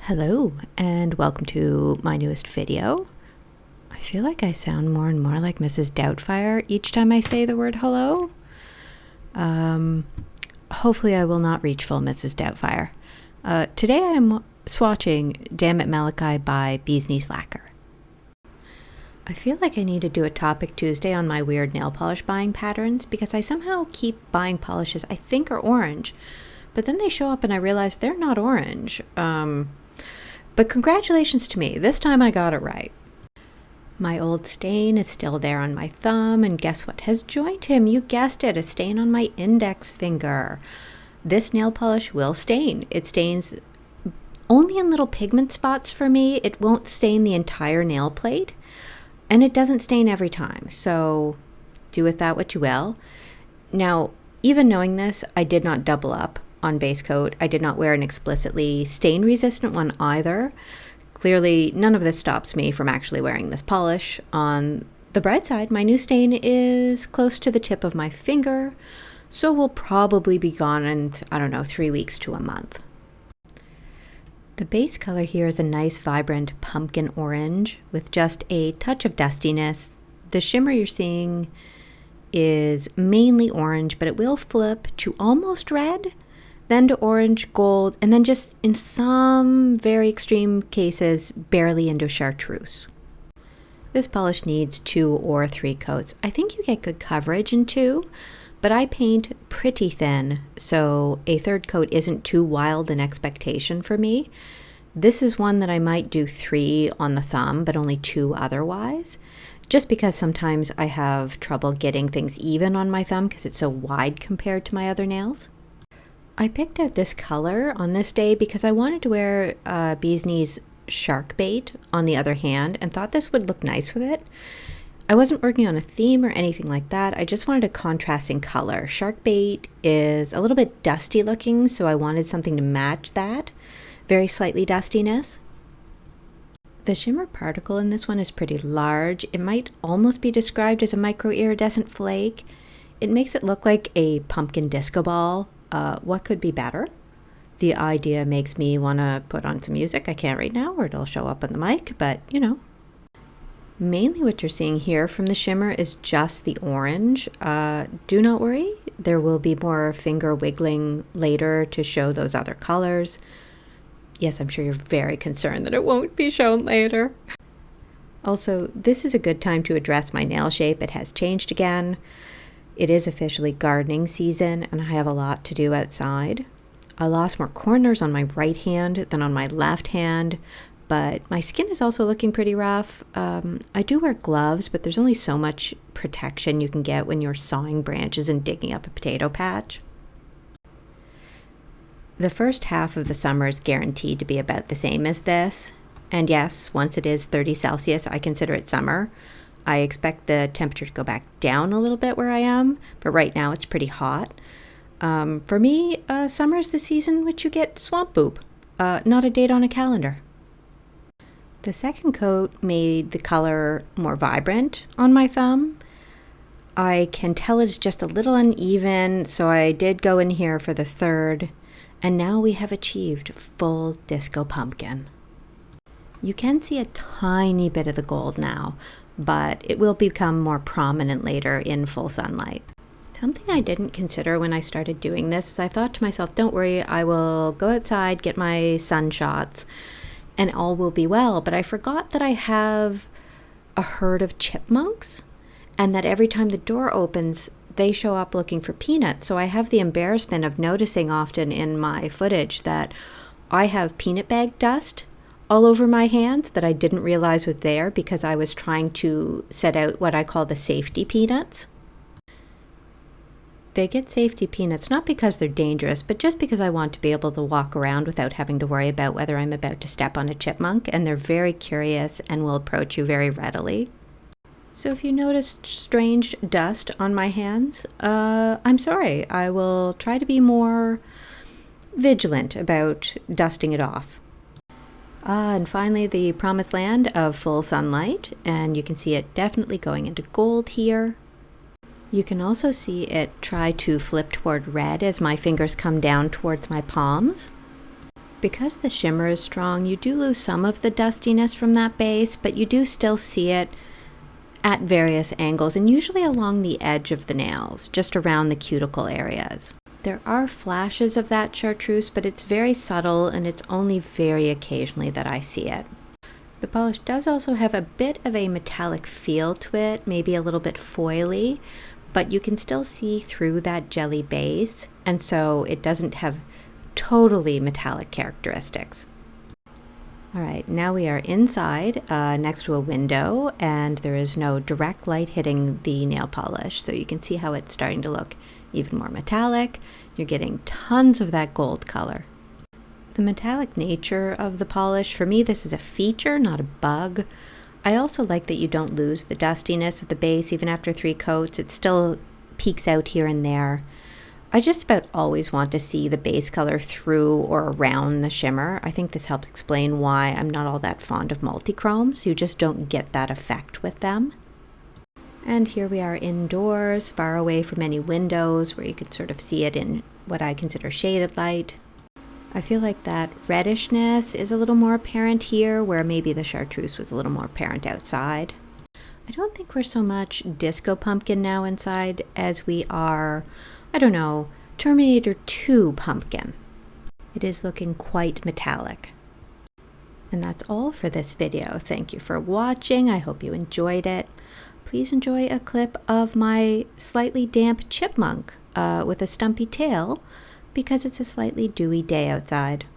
Hello and welcome to my newest video. I feel like I sound more and more like Mrs. Doubtfire each time I say the word hello. Hopefully I will not reach full Mrs. Doubtfire. Today I am swatching Dammit Malachi by Bee's Knees Lacquer. I feel like I need to do a topic Tuesday on my weird nail polish buying patterns because I somehow keep buying polishes I think are orange, but then they show up and I realize they're not orange. But congratulations to me, this time I got it right. My old stain is still there on my thumb, and guess what has joined him? You guessed it, a stain on my index finger. This nail polish will stain. It stains only in little pigment spots for me. It won't stain the entire nail plate, and it doesn't stain every time, so do with that what you will. Now, even knowing this, I did not double up on base coat. I did not wear an explicitly stain resistant one either. Clearly, none of this stops me from actually wearing this polish. On the bright side, my new stain is close to the tip of my finger, so will probably be gone in, 3 weeks to a month. The base color here is a nice vibrant pumpkin orange with just a touch of dustiness. The shimmer you're seeing is mainly orange, but it will flip to almost red, then to orange, gold, and then just in some very extreme cases, barely into chartreuse. This polish needs 2 or 3 coats. I think you get good coverage in 2, but I paint pretty thin, so a 3rd coat isn't too wild an expectation for me. This is one that I might do 3 on the thumb, but only 2 otherwise, just because sometimes I have trouble getting things even on my thumb because it's so wide compared to my other nails. I picked out this color on this day because I wanted to wear Bee's Knees Shark Bait on the other hand and thought this would look nice with it. I wasn't working on a theme or anything like that. I just wanted a contrasting color. Shark Bait is a little bit dusty looking, so I wanted something to match that. Very slightly dustiness. The shimmer particle in this one is pretty large. It might almost be described as a micro-iridescent flake. It makes it look like a pumpkin disco ball. What could be better? The idea makes me want to put on some music. I can't right now or it'll show up on the mic, but you know. Mainly what you're seeing here from the shimmer is just the orange. Do not worry, there will be more finger wiggling later to show those other colors. Yes, I'm sure you're very concerned that it won't be shown later. Also, this is a good time to address my nail shape. It has changed again. It is officially gardening season and I have a lot to do outside. I lost more corners on my right hand than on my left hand, but my skin is also looking pretty rough. I do wear gloves, but there's only so much protection you can get when you're sawing branches and digging up a potato patch. The first half of the summer is guaranteed to be about the same as this. And yes, once it is 30 Celsius, I consider it summer. I expect the temperature to go back down a little bit where I am, but right now it's pretty hot. For me, summer is the season which you get swamp boob, not a date on a calendar. The second coat made the color more vibrant on my thumb. I can tell it's just a little uneven, so I did go in here for the 3rd, and now we have achieved full disco pumpkin. You can see a tiny bit of the gold now, but it will become more prominent later in full sunlight. Something I didn't consider when I started doing this is I thought to myself, don't worry, I will go outside, get my sun shots, and all will be well. But I forgot that I have a herd of chipmunks, and that every time the door opens, they show up looking for peanuts. So I have the embarrassment of noticing often in my footage that I have peanut bag dust all over my hands that I didn't realize was there because I was trying to set out what I call the safety peanuts. They get safety peanuts not because they're dangerous, but just because I want to be able to walk around without having to worry about whether I'm about to step on a chipmunk, and they're very curious and will approach you very readily. So if you notice strange dust on my hands, I'm sorry. I will try to be more vigilant about dusting it off. And finally, the promised land of full sunlight, and you can see it definitely going into gold here. You can also see it try to flip toward red as my fingers come down towards my palms. Because the shimmer is strong, you do lose some of the dustiness from that base, but you do still see it at various angles and usually along the edge of the nails, just around the cuticle areas. There are flashes of that chartreuse, but it's very subtle and it's only very occasionally that I see it. The polish does also have a bit of a metallic feel to it, maybe a little bit foily, but you can still see through that jelly base, and so it doesn't have totally metallic characteristics. All right, now we are inside next to a window, and there is no direct light hitting the nail polish, so you can see how it's starting to look even more metallic. You're getting tons of that gold color. The metallic nature of the polish, for me, this is a feature, not a bug. I also like that you don't lose the dustiness of the base even after 3 coats. It still peeks out here and there. I just about always want to see the base color through or around the shimmer. I think this helps explain why I'm not all that fond of multichromes. You just don't get that effect with them. And here we are indoors, far away from any windows where you can sort of see it in what I consider shaded light. I feel like that reddishness is a little more apparent here, where maybe the chartreuse was a little more apparent outside. I don't think we're so much disco pumpkin now inside as we are, I don't know, Terminator 2 pumpkin. It is looking quite metallic. And that's all for this video. Thank you for watching. I hope you enjoyed it. Please enjoy a clip of my slightly damp chipmunk with a stumpy tail, because it's a slightly dewy day outside.